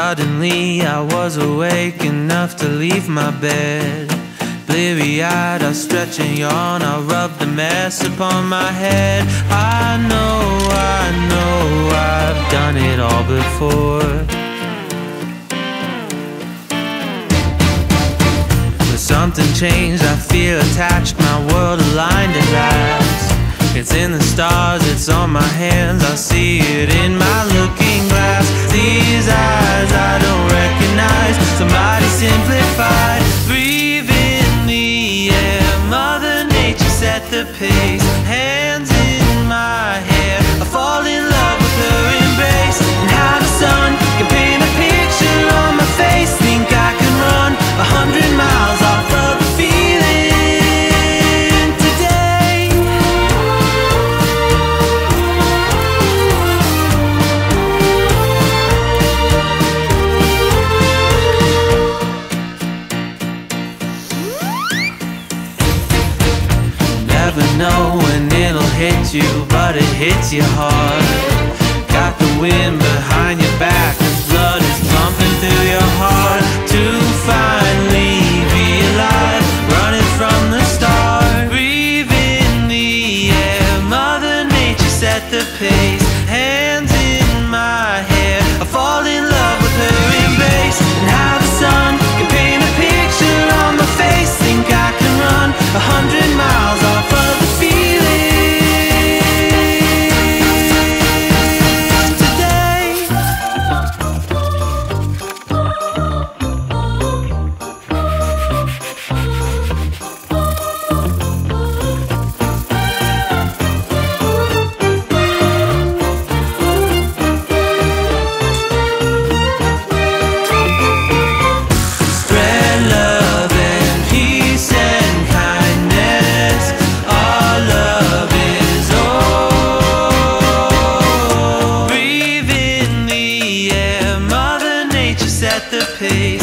Suddenly I was awake enough to leave my bed. Bleary-eyed, I stretch and yawn, I rub the mess upon my head. I know I've done it all before. But something changed, I feel attached, my world aligned at last. It's in the stars, it's on my hands, I see it in my looking glass. These eyes I don't recognize, somebody simplified. Breathe in the air, Mother Nature set the pace. Hands in my hair, I fall in love with her embrace. And how the sun can paint a picture on my face. Think I can run 100 miles off of the feeling today. Never know when it'll hit you, but it hits you hard. Got the wind behind your back, the blood is pumping through your heart. To finally be alive, running from the start. Breathe in the air, Mother Nature set the pace. Hands in my hair, I fall in love with her embrace. And how the sun can paint a picture on my face. Think I can run 100 miles off of the feeling today. Spread love and peace and kindness. Our love is all. Breathe in the air, Mother Nature set the pace.